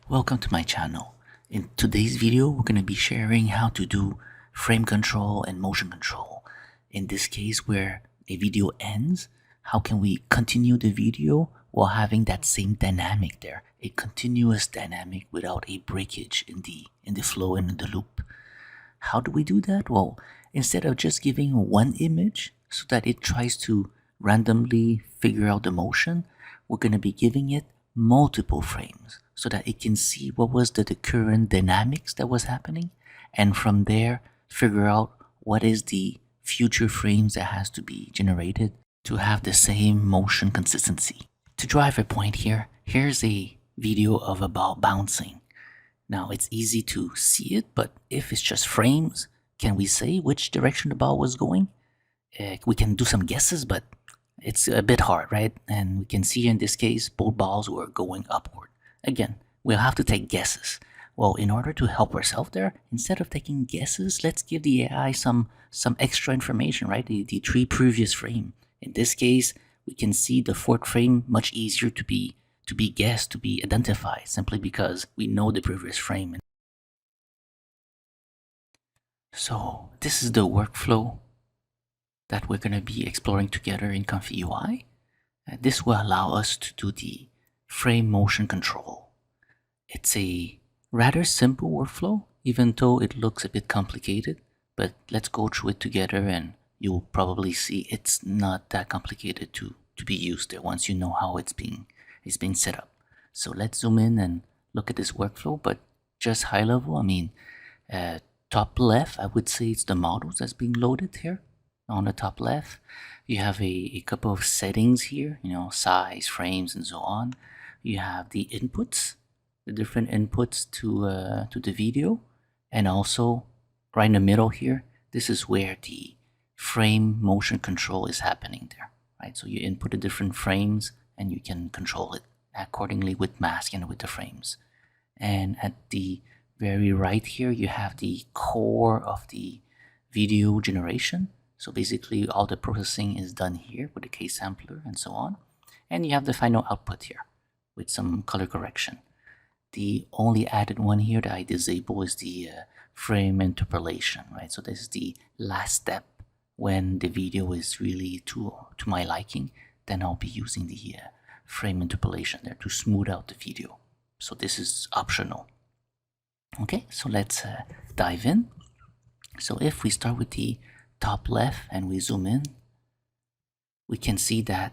Welcome to my channel. In today's video, we're going to be sharing how to do frame control and motion control. In this case, where a video ends, how can we continue the video while having that same dynamic there, a continuous dynamic without a breakage in the flow and in the loop. How do we do that? Well, instead of just giving one image so that it tries to randomly figure out the motion, we're going to be giving it multiple frames so that it can see what was the current dynamics that was happening, and from there figure out what is the future frames that has to be generated to have the same motion consistency. To drive a point here, here's a video of a ball bouncing. Now it's easy to see it, but if it's just frames, can we say which direction the ball was going? We can do some guesses, but it's a bit hard, right? And we can see in this case, both balls were going upward. Again, we'll have to take guesses. Well, in order to help ourselves there, instead of taking guesses, let's give the AI some extra information, right? The three previous frame. In this case, we can see the fourth frame much easier to be guessed, to be identified, simply because we know the previous frame. So this is the workflow that we're going to be exploring together in ComfyUI. This will allow us to do the frame motion control. It's a rather simple workflow, even though it looks a bit complicated, but let's go through it together and you'll probably see it's not that complicated to be used there once you know how it's being set up. So let's zoom in and look at this workflow, but just high level. I mean, top left, I would say it's the models that's being loaded here. On the top left, you have a couple of settings here, size, frames, and so on. You have the inputs, the different inputs to the video, and also right in the middle here, this is where the frame motion control is happening there, right? So you input the different frames and you can control it accordingly with mask and with the frames. And at the very right here, you have the core of the video generation. So basically all the processing is done here with the case sampler and so on. And you have the final output here with some color correction. The only added one here that I disable is the frame interpolation, right? So this is the last step when the video is really to my liking. Then I'll be using the frame interpolation there to smooth out the video. So this is optional. Okay, so let's dive in. So if we start with the top left and we zoom in, we can see that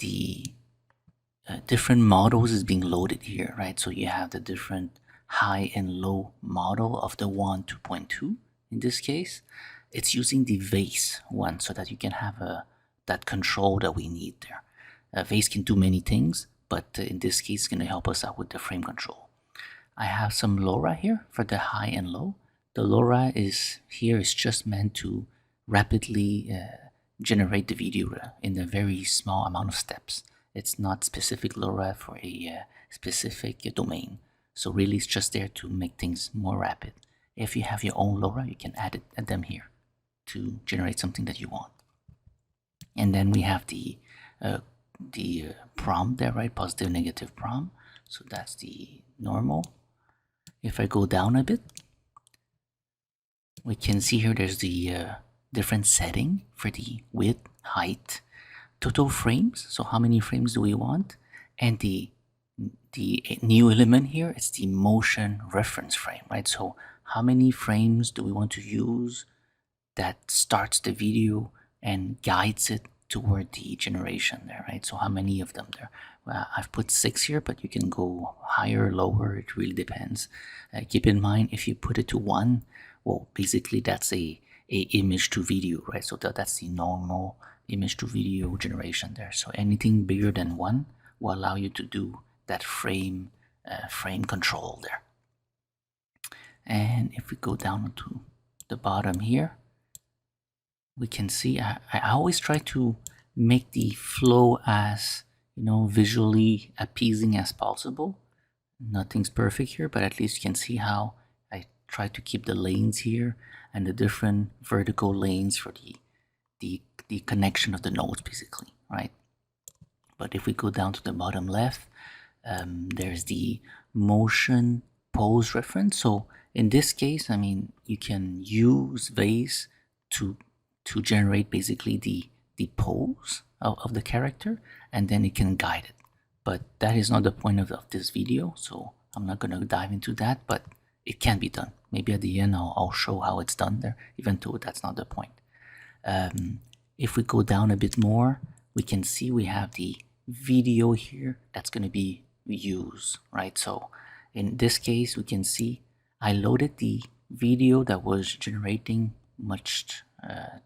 the different models is being loaded here, right? So you have the different high and low model of the 2.2. In this case, it's using the Vace one so that you can have that control that we need there. Vace can do many things, but in this case, it's going to help us out with the frame control. I have some LoRA here for the high and low. The LoRA is just meant to rapidly generate the video in a very small amount of steps. It's not specific LoRA for a specific domain. So really it's just there to make things more rapid. If you have your own LoRA, you can add them here to generate something that you want. And then we have the prompt there, right? Positive, negative prompt. So that's the normal. If I go down a bit, we can see here there's the different setting for the width, height, total frames. So how many frames do we want? And the new element here, it's the motion reference frame, right? So how many frames do we want to use that starts the video and guides it toward the generation there, right? So how many of them there? Well, I've put 6 here, but you can go higher, lower, it really depends. Keep in mind, if you put it to 1, well, basically that's a image to video, right? So that's the normal image to video generation there. So anything bigger than 1 will allow you to do that frame control there. And if we go down to the bottom here, we can see I always try to make the flow as visually appeasing as possible. Nothing's perfect here, but at least you can see how I try to keep the lanes here and the different vertical lanes for the connection of the nodes, basically, right? But if we go down to the bottom left, There's the motion pose reference. So in this case, I mean, you can use Vace to generate basically the pose of the character, and then it can guide it. But that is not the point of this video, so I'm not going to dive into that, but it can be done. Maybe at the end I'll show how it's done there, even though that's not the point. If we go down a bit more, we can see we have the video here that's going to be used, right? So in this case, we can see I loaded the video that was generating much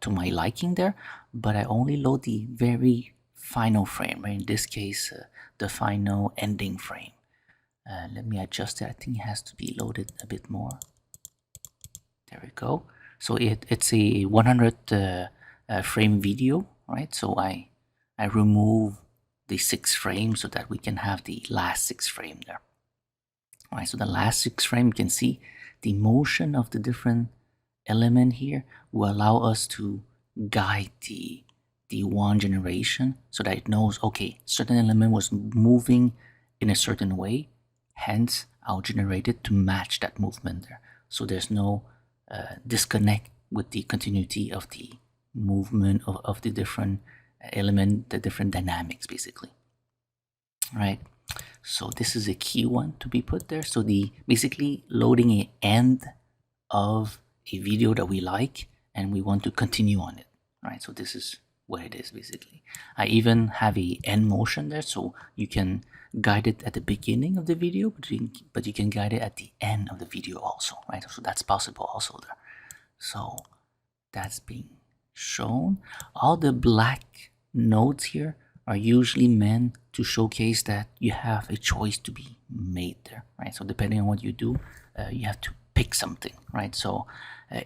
to my liking there, but I only load the very final frame, right? In this case, the final ending frame. Let me adjust it. I think it has to be loaded a bit more. There we go. So it's a 100 frame video, right? So I remove the 6 frames so that we can have the last 6 frame there. All right, so the last 6 frame, you can see the motion of the different element here will allow us to guide the one generation so that it knows, okay, certain element was moving in a certain way, hence I'll generate it to match that movement there. So there's no disconnect with the continuity of the movement of the different element, the different dynamics basically. Right, so this is a key one to be put there. So the basically loading an end of a video that we like and we want to continue on it, right? So this is what it is basically. I even have a end motion there, so you can guide it at the beginning of the video, but you can guide it at the end of the video also, right? So that's possible also there. So that's being shown. All the black nodes here are usually meant to showcase that you have a choice to be made there, right? So depending on what you do, you have to pick something, right? So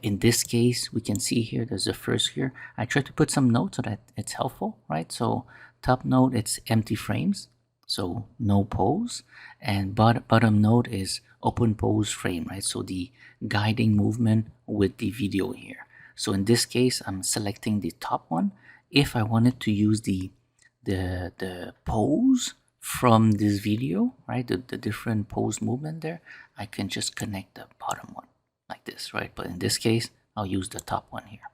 in this case, we can see here, there's a first here. I try to put some notes so that it's helpful, right? So top node, it's empty frames, so no pose, and bottom node is open pose frame, right? So the guiding movement with the video here. So in this case, I'm selecting the top one. If I wanted to use the pose from this video, right, the different pose movement there, I can just connect the bottom one like this, right? But in this case, I'll use the top one here.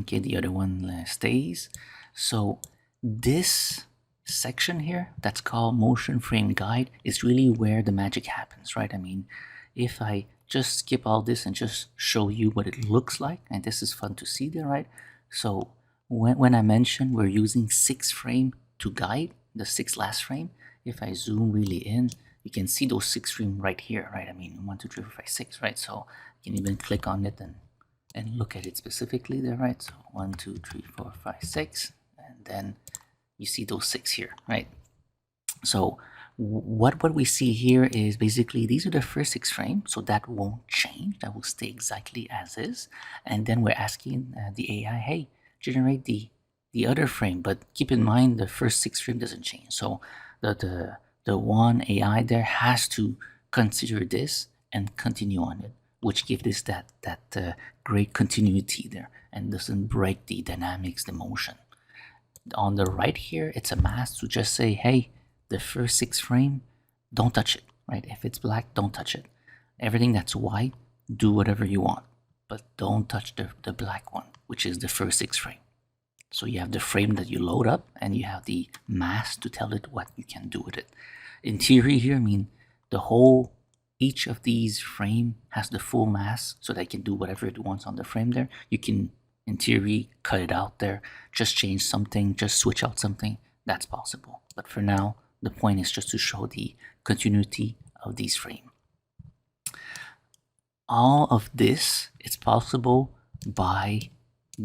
Okay, the other one stays. So this section here that's called motion frame guide is really where the magic happens, right? I mean, if I just skip all this and just show you what it looks like, and this is fun to see there, right? So when I mentioned we're using 6 frame to guide the 6 last frame, if I zoom really in, you can see those 6 frame right here, right? I mean, 1, 2, 3, 4, 5, 6, right? So you can even click on it and look at it specifically there, right? So 1, 2, 3, 4, 5, 6, and then you see those 6 here, right? So what we see here is basically these are the first 6 frames, so that won't change, that will stay exactly as is. And then we're asking the AI, hey, generate the other frame, but keep in mind the first 6 frame doesn't change. So the one AI there has to consider this and continue on it, which gives this that great continuity there and doesn't break the dynamics, the motion. On the right here, it's a mask to just say, hey, the first 6 frame, don't touch it, right? If it's black, don't touch it. Everything that's white, do whatever you want, but don't touch the black one, which is the first 6 frame. So you have the frame that you load up and you have the mask to tell it what you can do with it. In theory here, I mean, each of these frame has the full mask so that it can do whatever it wants on the frame there. You can, in theory, cut it out there, just change something, just switch out something. That's possible. But for now, the point is just to show the continuity of these frames. All of this is possible by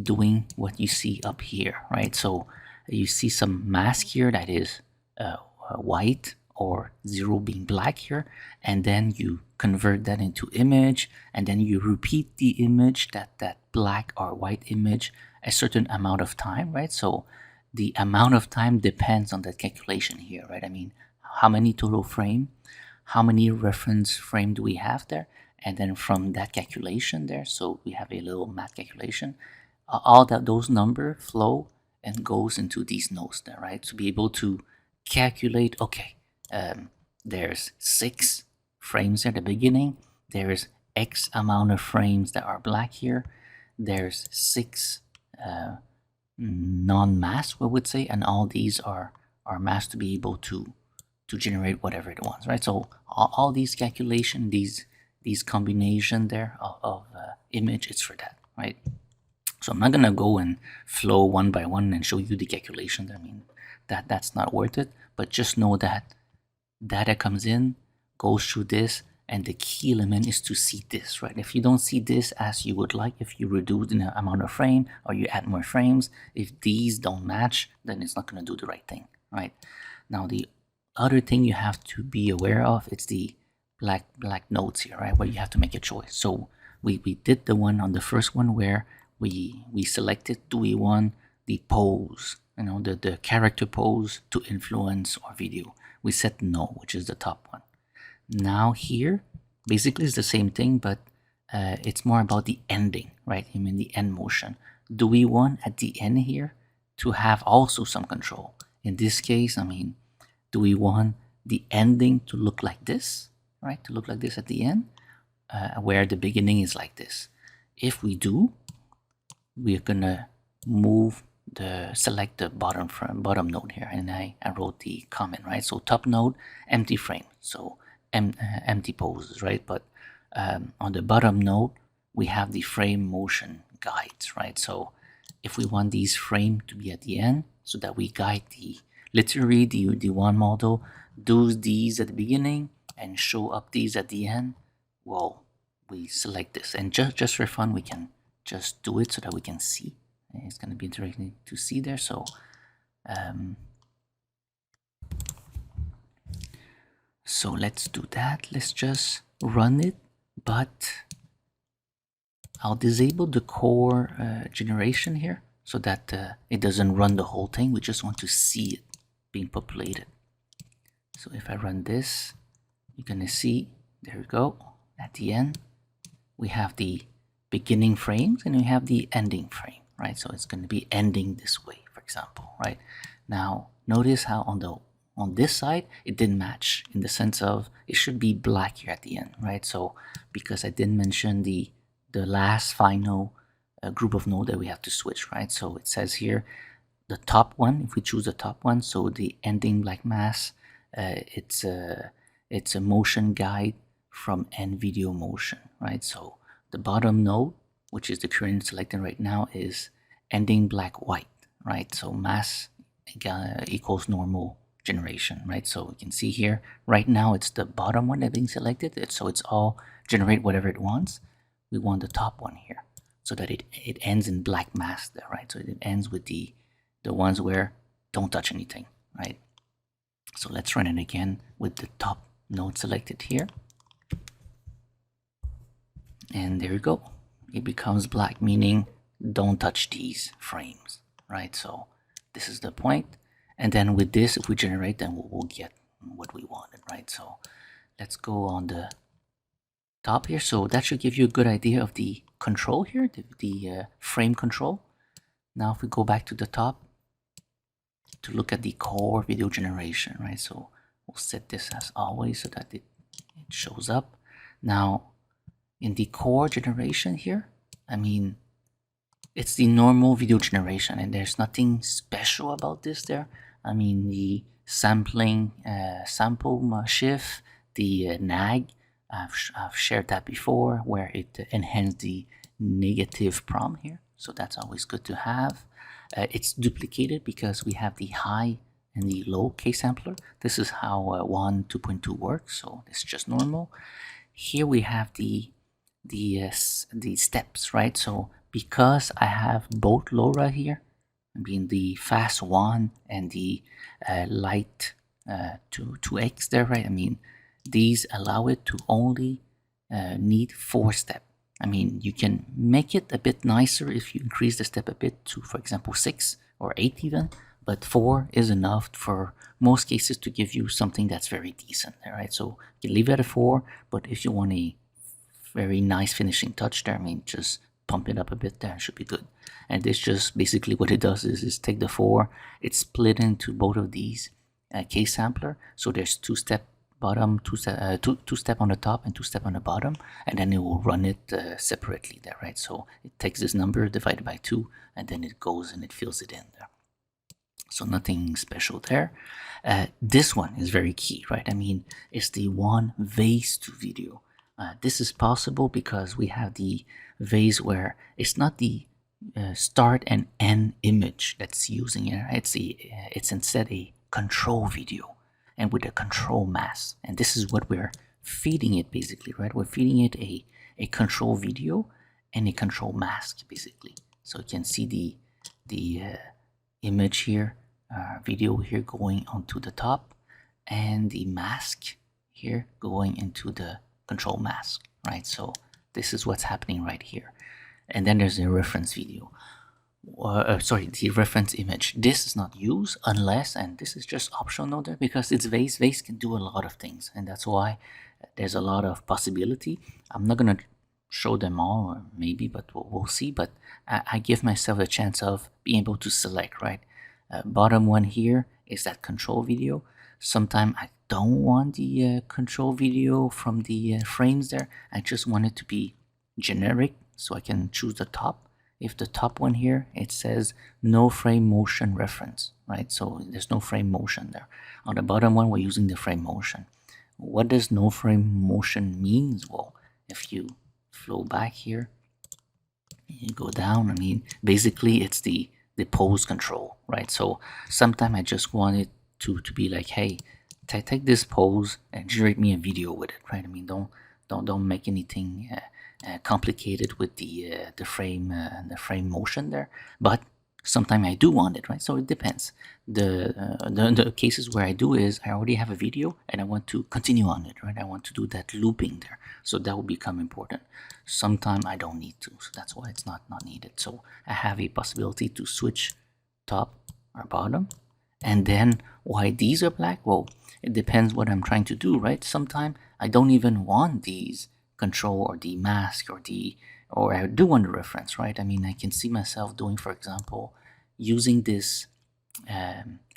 doing what you see up here, right? So you see some mask here that is white or 0 being black here, and then you convert that into image, and then you repeat the image, that black or white image, a certain amount of time, right? So the amount of time depends on that calculation here, right? I mean, how many total frame, how many reference frame do we have there? And then from that calculation there, so we have a little math calculation, all those numbers flow and goes into these nodes there, right? To be able to calculate, okay, there's 6 frames at the beginning. There's X amount of frames that are black here. There's 6 non-masked, we would say, and all these are masked to be able to generate whatever it wants, right? So all these calculation, these combination there of image, it's for that, right? So I'm not gonna go and flow one by one and show you the calculations. I mean, that's not worth it. But just know that data comes in, goes through this, and the key element is to see this, right? If you don't see this as you would like, if you reduce the amount of frame or you add more frames, if these don't match, then it's not gonna do the right thing, right? Now the other thing you have to be aware of, it's the black nodes here, right? Where you have to make a choice. So we did the one on the first one where we selected, do we want the pose, you know, the character pose to influence our video? We set no, which is the top one. Now here, basically it's the same thing, but it's more about the ending, right? I mean the end motion. Do we want at the end here to have also some control? In this case, I mean, do we want the ending to look like this, right? To look like this at the end, where the beginning is like this. If we do, we're gonna select the bottom node here, and I wrote the comment, right? So top node, empty frame, so empty poses, right? But on the bottom node, we have the frame motion guides, right? So if we want these frame to be at the end, so that we guide literally the one model, do these at the beginning and show up these at the end, well, we select this, and just for fun, we can just do it so that we can see. It's going to be interesting to see there. So so let's do that. Let's just run it, but I'll disable the core generation here so that it doesn't run the whole thing. We just want to see it being populated. So if I run this, you're gonna see, there we go, at the end we have the beginning frames and we have the ending frame, right? So it's going to be ending this way, for example, right? Now notice how on this side it didn't match, in the sense of it should be black here at the end, right? So because I didn't mention the last final group of node that we have to switch, right? So it says here the top one, if we choose the top one, so the ending black mass, it's a motion guide from end video motion, right? So the bottom node, which is the current selected right now, is ending black white, right? So mass equals normal generation, right? So we can see here right now it's the bottom one that's being selected, so it's all generate whatever it wants. We want the top one here so that it ends in black mass there, right? So it ends with the ones where don't touch anything, right? So let's run it again with the top node selected here. And there you go. It becomes black, meaning don't touch these frames, right? So this is the point. And then with this, if we generate, then we'll get what we wanted, right? So let's go on the top here. So that should give you a good idea of the control here, the frame control. Now if we go back to the top to look at the core video generation, right? So we'll set this as always so that it shows up. Now in the core generation here, I mean, it's the normal video generation and there's nothing special about this there. I mean, the sampling, sample shift, the nag, I've shared that before, where it enhanced the negative prom here. So that's always good to have. It's duplicated because we have the high and the low K sampler. This is how 1.2.2 works, so it's just normal. Here we have the steps, right? So because I have both LoRA here, I mean the fast 1 and the light 2x there, right? I mean these allow it to only need 4 steps. I mean, you can make it a bit nicer if you increase the step a bit to, for example, 6 or 8 even, but 4 is enough for most cases to give you something that's very decent, right? So you can leave it at 4, but if you want a very nice finishing touch there, I mean, just pump it up a bit there, it should be good. And this just basically what it does is take the 4, it's split into both of these, case sampler. So there's two-step bottom, two-step on the top and two-step on the bottom, and then it will run it separately there, right? So it takes this number divided by 2, and then it goes and it fills it in there. So nothing special there. This one is very key, right? I mean, it's the one Vace to video. This is possible because we have the Vace where it's not the start and end image that's using it. It's instead a control video, and with a control mask. And this is what we're feeding it basically, right? We're feeding it a control video and a control mask basically. So you can see the image here, video here going onto the top, and the mask here going into the control mask, right? So this is what's happening right here. And then there's a reference video. The reference image. This is not used unless, and this is just optional there because it's Vace. Vace can do a lot of things, and that's why there's a lot of possibility. I'm not gonna show them all, or maybe, but we'll see. But I give myself a chance of being able to select, right? Bottom one here is that control video. Sometimes I don't want the control video from the frames there. I just want it to be generic, so I can choose the top. If the top one here, it says no frame motion reference, right? So there's no frame motion there. On the bottom one, we're using the frame motion. What does no frame motion means? Well, if you flow back here, you go down, I mean, basically it's the pose control, right? So sometimes I just want it to be like, hey, take this pose and generate me a video with it, right? I mean, don't make anything complicated with the frame motion there, but sometimes I do want it, right? So it depends. The cases where I do is I already have a video and I want to continue on it, right? I want to do that looping there, so that will become important. Sometimes I don't need to, so that's why it's not needed. So I have a possibility to switch top or bottom. And then why these are black? Well, it depends what I'm trying to do, right? Sometimes I don't even want these control or the mask or I do want the reference, right? I mean, I can see myself doing, for example, using this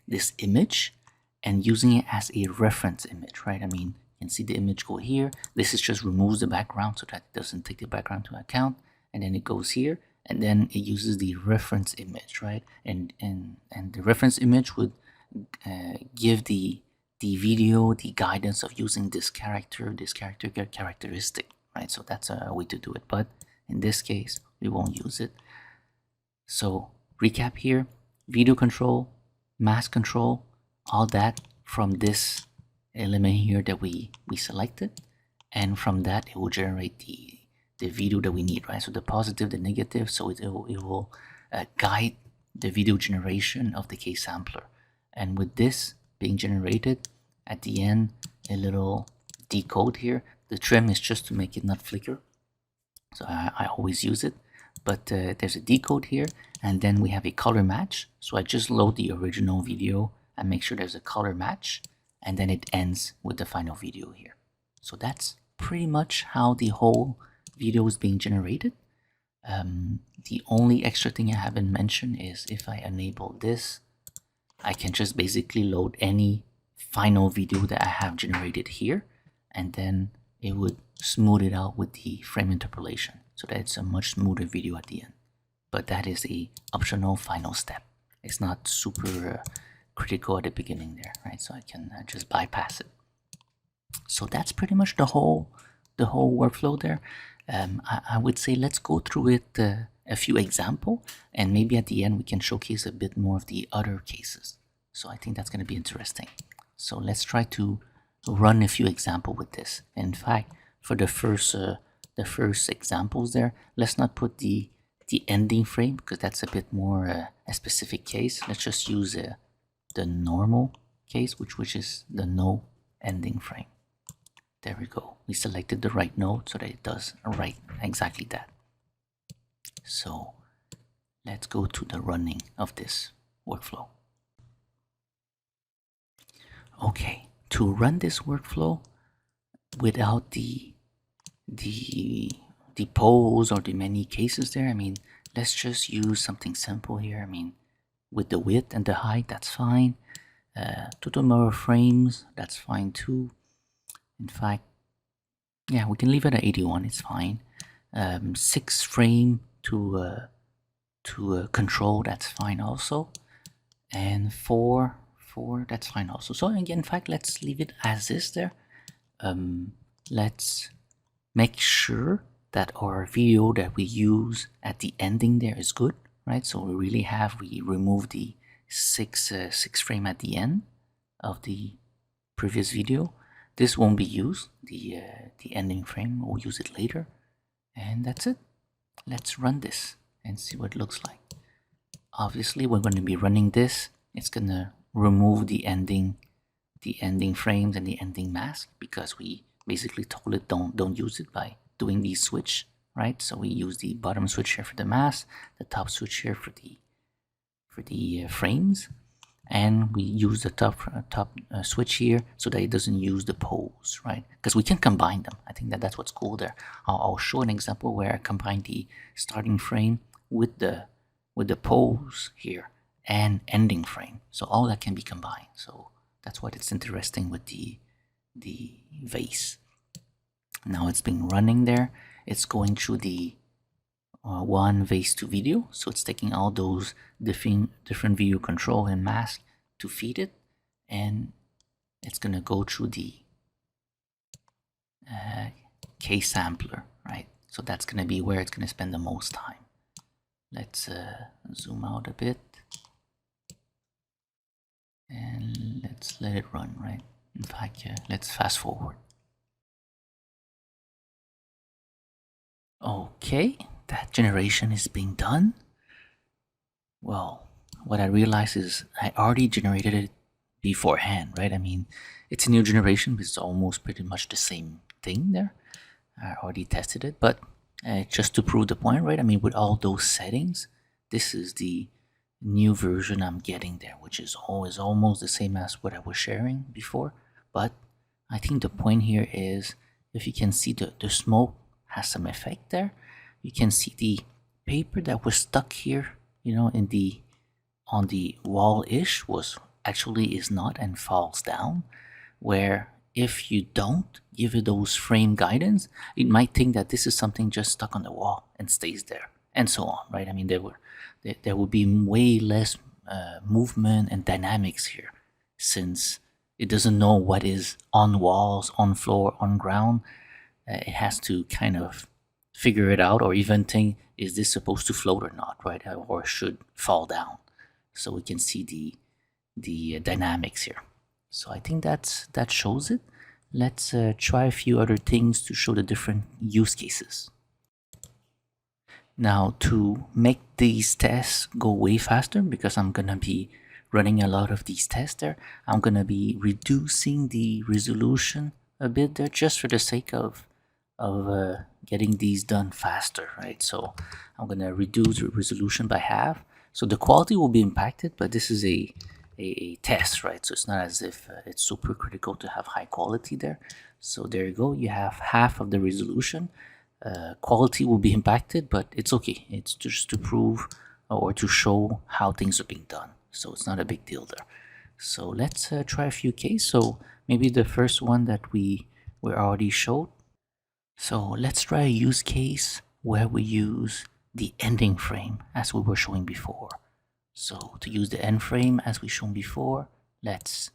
this image and using it as a reference image, right? I mean, you can see the image go here. This is just removes the background so that it doesn't take the background into account, and then it goes here, and then it uses the reference image, right? And the reference image would give the video the guidance of using this characteristic, right? So that's a way to do it, but in this case we won't use it. So recap here: video control, mask control, all that from this element here that we selected, and from that it will generate the video that we need, right? So the positive, the negative, so it will guide the video generation of the case sampler. And with this being generated, at the end, a little decode here. The trim is just to make it not flicker, so I always use it. But there's a decode here, and then we have a color match. So I just load the original video and make sure there's a color match, and then it ends with the final video here. So that's pretty much how the whole video is being generated. The only extra thing I haven't mentioned is if I enable this, I can just basically load any final video that I have generated here, and then it would smooth it out with the frame interpolation so that it's a much smoother video at the end. But that is a optional final step. It's not super critical at the beginning there, right? So I can just bypass it. So that's pretty much the whole workflow there. I would say let's go through it a few examples, and maybe at the end we can showcase a bit more of the other cases. So I think that's going to be interesting. So let's try to run a few examples with this. In fact, for the first examples there, let's not put the ending frame because that's a bit more a specific case. Let's just use the normal case, which is the no ending frame. There we go. We selected the right node so that it does right exactly that. So let's go to the running of this workflow. Okay, to run this workflow without the pose or the many cases there, I mean, let's just use something simple here. I mean, with the width and the height, that's fine. total number of frames, that's fine too. In fact, yeah, we can leave it at 81, it's fine. 6 frame to control, that's fine also. And 4, that's fine also. So again, in fact, let's leave it as is there. Let's make sure that our video that we use at the ending there is good, right? So we remove the 6 frame at the end of the previous video. This won't be used, the ending frame. We'll use it later, and that's it. Let's run this and see what it looks like. Obviously, we're going to be running this. It's gonna remove the ending frames and the ending mask, because we basically told it don't use it by doing the switch, right? So we use the bottom switch here for the mask, the top switch here for the frames, and we use the top switch here so that it doesn't use the pose, right? Because we can combine them. I think that's what's cool there. I'll show an example where I combine the starting frame with the pose here and ending frame, so all that can be combined. So that's what it's interesting with the Vace. Now it's been running there. It's going through the one Vace to video, so it's taking all those different video control and mask to feed it, and it's gonna go through the K sampler, right? So that's gonna be where it's gonna spend the most time. Let's zoom out a bit and let's let it run, right? In fact, let's fast forward. Okay, that generation is being done. Well, what I realized is I already generated it beforehand, right? I mean, it's a new generation, but it's almost pretty much the same thing there. I already tested it, but just to prove the point, right? I mean, with all those settings, this is the new version I'm getting there, which is always almost the same as what I was sharing before. But I think the point here is, if you can see the smoke has some effect there. You can see the paper that was stuck here, you know, on the wall-ish is not and falls down, where if you don't give it those frame guidance, it might think that this is something just stuck on the wall and stays there, and so on, right? I mean, there would be way less movement and dynamics here, since it doesn't know what is on walls, on floor, on ground. It has to kind of figure it out, or even think, is this supposed to float or not, right? Or should fall down. So we can see the dynamics here. So I think that shows it. Let's try a few other things to show the different use cases. Now, to make these tests go way faster, because I'm gonna be running a lot of these tests there, I'm gonna be reducing the resolution a bit there, just for the sake of getting these done faster, right? So I'm gonna reduce the resolution by half. So the quality will be impacted, but this is a test, right? So it's not as if it's super critical to have high quality there. So there you go, you have half of the resolution. Quality will be impacted, but it's okay. It's just to prove or to show how things are being done. So it's not a big deal there. So let's try a few cases. So maybe the first one that we already showed. So let's try a use case where we use the ending frame as we were showing before. So to use the end frame as we shown before, let's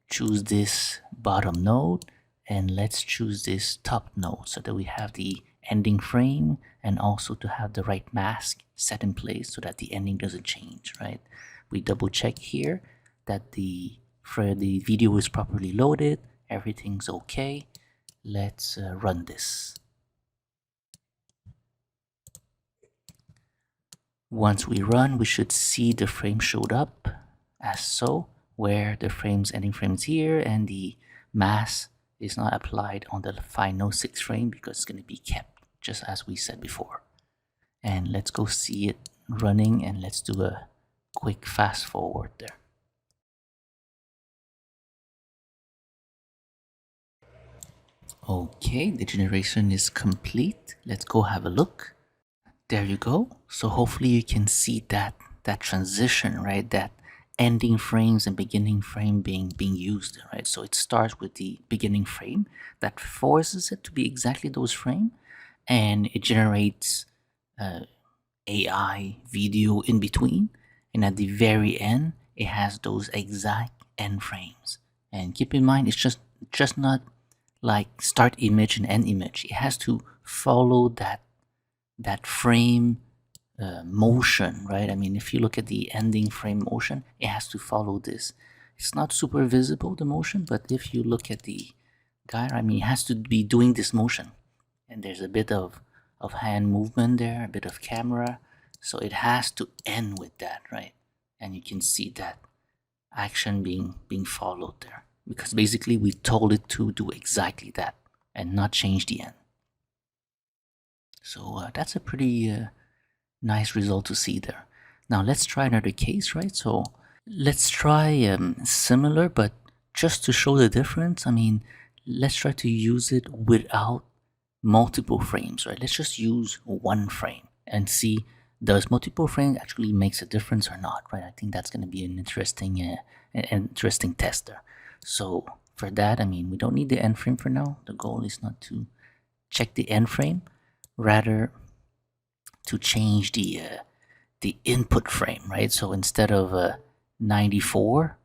choose this bottom node, and let's choose this top node so that we have the ending frame, and also to have the right mask set in place so that the ending doesn't change, right? We double check here that the video is properly loaded, everything's okay. Let's run this. Once we run, we should see the frame showed up as so, where the ending frames here, and the mask is not applied on the final 6 frame because it's going to be kept just as we said before. And let's go see it running, and let's do a quick fast forward there. Okay, the generation is complete. Let's go have a look. There you go. So hopefully you can see that transition, right? That ending frames and beginning frame being used, right? So it starts with the beginning frame that forces it to be exactly those frame, and it generates AI video in between, and at the very end it has those exact end frames. And keep in mind, it's just not like start image and end image. It has to follow that frame motion, right? I mean, if you look at the ending frame motion, it has to follow this. It's not super visible, the motion, but if you look at the guy, I mean, it has to be doing this motion, and there's a bit of hand movement there, a bit of camera, so it has to end with that, right? And you can see that action being followed there, because basically we told it to do exactly that and not change the end. So that's a pretty nice result to see there. Now let's try another case, right? So let's try similar, but just to show the difference, I mean, let's try to use it without multiple frames, right? Let's just use one frame and see, does multiple frames actually makes a difference or not, right? I think that's going to be an interesting test there. So for that, I mean, we don't need the end frame for now. The goal is not to check the end frame, rather to change the input frame, right? So instead of 94,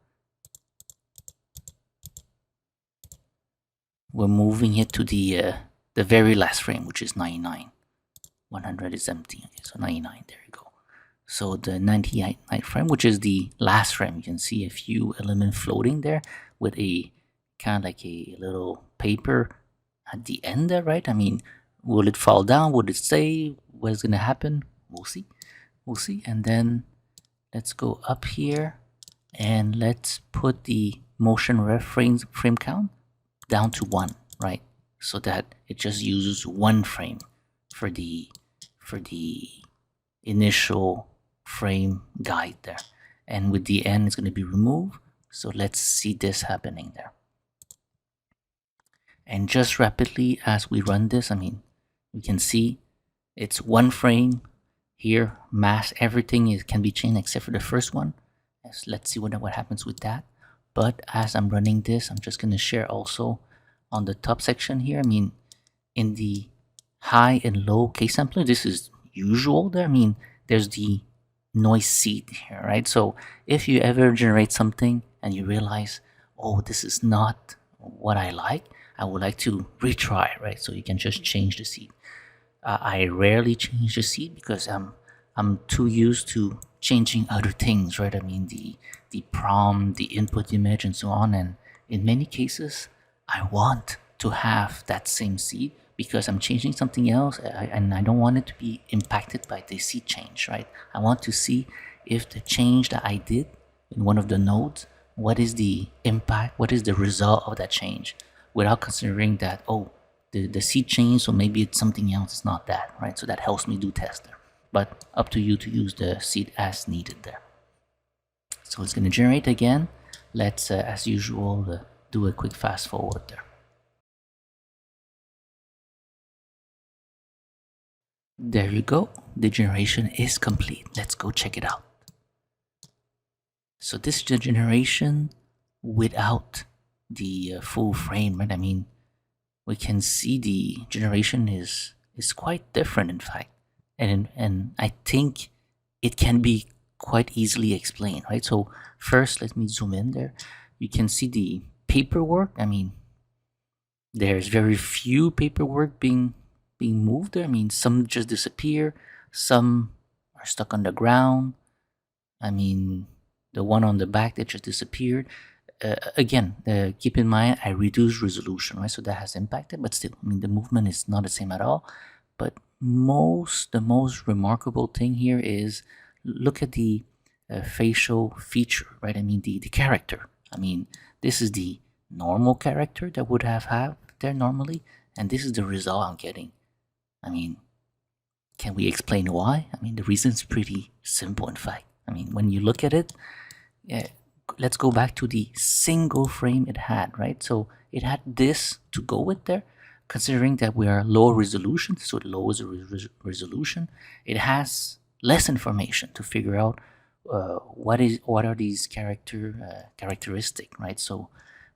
we're moving it to the very last frame, which is 99. 100 is empty. Okay, so 99, there you go. So the 99 frame, which is the last frame, you can see a few elements floating there with a kind of like a little paper at the end there, right? I mean, will it fall down? Would it stay? What's gonna happen? We'll see. We'll see. And then let's go up here and let's put the motion ref frame count down to 1, right? So that it just uses 1 frame for the initial frame guide there. And with the end, it's going to be removed. So let's see this happening there. And just rapidly as we run this, I mean, we can see it's 1 frame here. Mask, everything can be changed except for the first one. Let's see what happens with that. But as I'm running this, I'm just going to share also on the top section here. I mean, in the high and low case sampler, this is usual there. I mean, there's the noise seed here, right? So if you ever generate something and you realize, oh, this is not what I like, I would like to retry, right? So you can just change the seed. I rarely change the seed because I'm too used to changing other things, right? I mean, the prompt, the input image, and so on. And in many cases, I want to have that same seed because I'm changing something else, and I don't want it to be impacted by the seed change, right? I want to see if the change that I did in one of the nodes, what is the impact, what is the result of that change, without considering that, oh, the seed changed, so maybe it's something else, it's not that, right? So that helps me do test there. But up to you to use the seed as needed there. So it's going to generate again. Let's, as usual, do a quick fast forward there. There you go. The generation is complete. Let's go check it out. So this is the generation without the full frame, right? I mean, we can see the generation is quite different, in fact. And I think it can be quite easily explained, right? So first, let me zoom in there. You can see the paperwork. I mean, there's very few paperwork being moved there. I mean, some just disappear, some are stuck on the ground. I mean, the one on the back that just disappeared. Again, keep in mind, I reduced resolution, right? So that has impacted, but still, I mean, the movement is not the same at all. But the most remarkable thing here is, look at the facial feature, right? I mean, the character. I mean, this is the normal character that would have there normally, and this is the result I'm getting. I mean, can we explain why? I mean, the reason is pretty simple, in fact. I mean, when you look at it, let's go back to the single frame it had, right? So it had this to go with there, considering that we are low resolution, so it lowers the resolution. It has less information to figure out what are these characteristic, right? So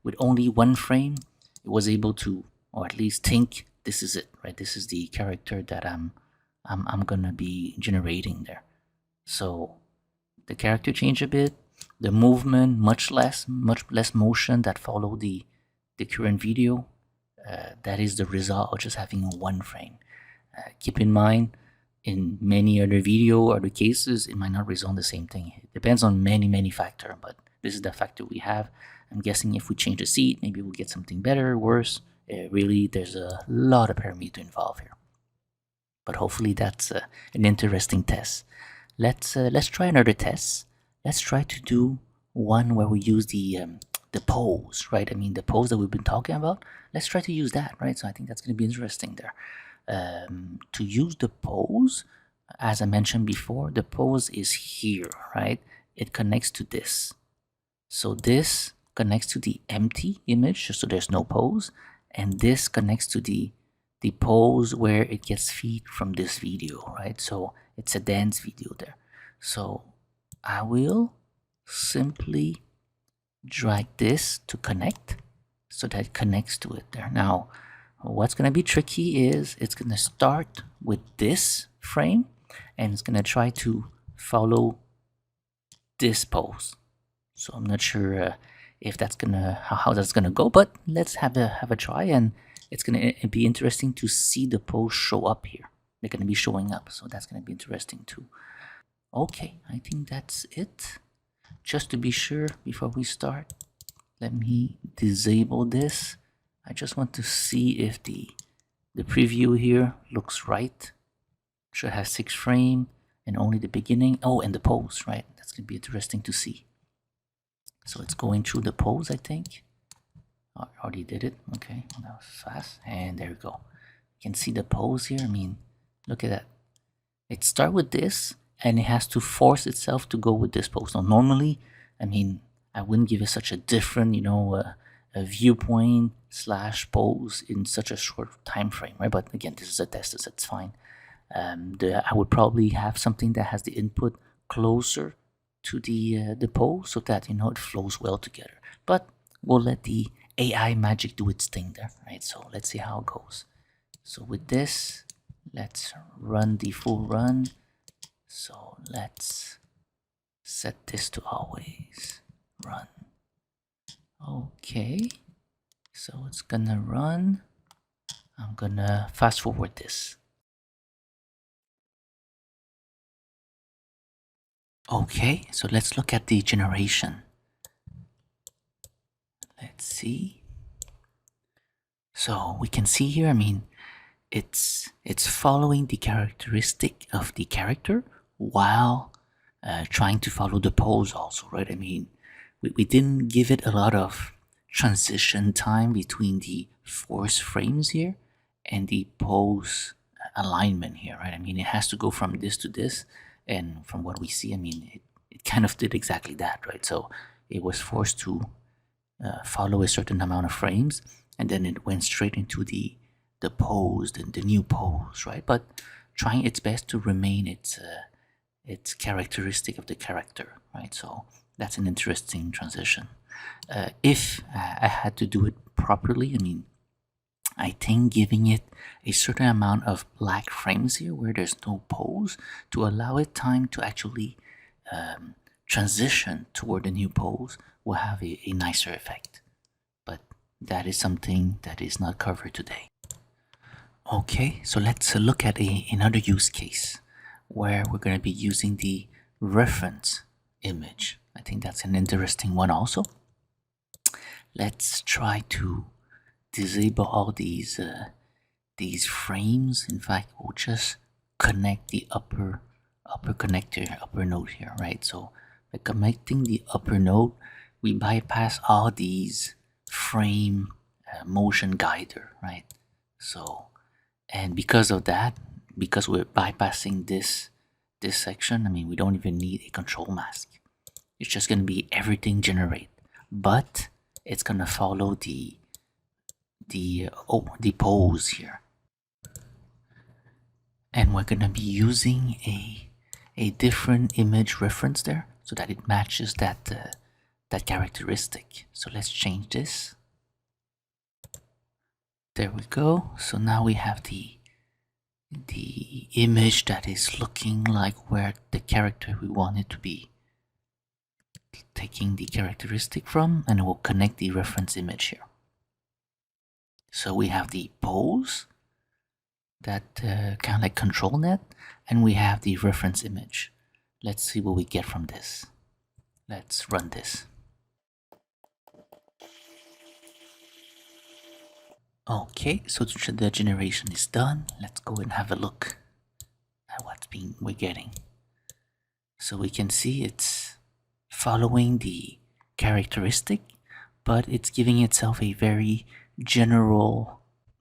with only one frame, it was able to, or at least think, this is it, right? This is the character that I'm gonna be generating there. So the character changed a bit, the movement much less motion that follow the current video. That is the result of just having one frame. Keep in mind, in many other video or other cases, it might not result in the same thing. It depends on many factors, but this is the factor we have. I'm guessing if we change the seat, maybe we'll get something better, worse. Really, there's a lot of parameters involved here. But hopefully that's an interesting test. Let's try another test. Let's try to do one where we use the pose, right? I mean, the pose that we've been talking about. Let's try to use that, right? So I think that's going to be interesting there. To use the pose, as I mentioned before, the pose is here, right? It connects to this. So this connects to the empty image, so there's no pose, and this connects to the pose where it gets feed from this video, right? So it's a dance video there. So I will simply drag this to connect so that it connects to it there. Now, what's going to be tricky is it's going to start with this frame and it's going to try to follow this pose. So I'm not sure if that's gonna how that's gonna go, but let's have a try, and it's gonna be interesting to see the pose show up here. They're gonna be showing up, so that's gonna be interesting too. Okay, I think that's it. Just to be sure, before we start, let me disable this. I just want to see if the preview here looks right. Should have 6 frames and only the beginning. Oh, and the pose, right? That's gonna be interesting to see. So it's going through the pose, I think. Oh, I already did it. Okay, that was fast. And there we go. You can see the pose here. I mean, look at that. It starts with this, and it has to force itself to go with this pose. Now, normally, I mean, I wouldn't give it such a different, a viewpoint / pose in such a short time frame, right? But again, this is a test, so it's fine. I would probably have something that has the input closer to the pose so that it flows well together. But we'll let the AI magic do its thing there, right? So let's see how it goes. So with this, let's run the full run. So let's set this to always run. Okay, so it's gonna run. I'm gonna fast forward this. Okay, so let's look at the generation. Let's see. So we can see here, I mean, it's following the characteristic of the character while trying to follow the pose also, right? I mean, we didn't give it a lot of transition time between the force frames here and the pose alignment here, right? I mean, it has to go from this to this, and from what we see, I mean, it kind of did exactly that, right? So it was forced to follow a certain amount of frames, and then it went straight into the pose, the new pose, right? But trying its best to remain its characteristic of the character, right? So that's an interesting transition. If I had to do it properly, I mean, I think giving it a certain amount of black frames here where there's no pose to allow it time to actually transition toward the new pose will have a nicer effect. But that is something that is not covered today. Okay, so let's look at another use case where we're going to be using the reference image. I think that's an interesting one also. Let's try to disable all these frames. In fact, we'll just connect the upper connector, upper node here, right? So by connecting the upper node, we bypass all these frame motion guider, right? So, and because of that, because we're bypassing this section, I mean, we don't even need a control mask. It's just going to be everything generate, but it's going to follow the pose here, and we're going to be using a different image reference there. so that it matches that characteristic. So let's change this. There we go. So now we have the image that is looking like where the character we want it to be taking the characteristic from, and we'll connect the reference image here. So we have the pose, that kind of like control net, and we have the reference image. Let's see what we get from this. Let's run this. Okay, so the generation is done. Let's go and have a look at what we're getting. So we can see it's following the characteristic, but it's giving itself a very general,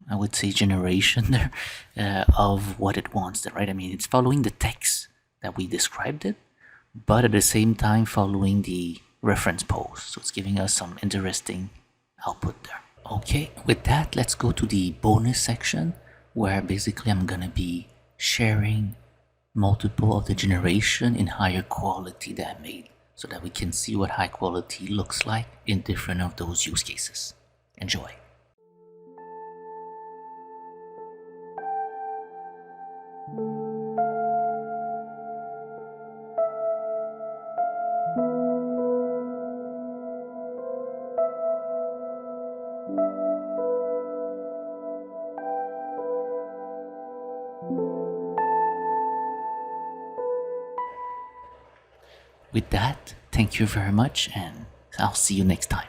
I would say, generation there of what it wants there, right? I mean, it's following the text that we described it, but at the same time following the reference pose. So it's giving us some interesting output there. Okay, with that, let's go to the bonus section, where basically I'm gonna be sharing multiple of the generation in higher quality that I made, so that we can see what high quality looks like in different of those use cases. Enjoy. With that, thank you very much, and I'll see you next time.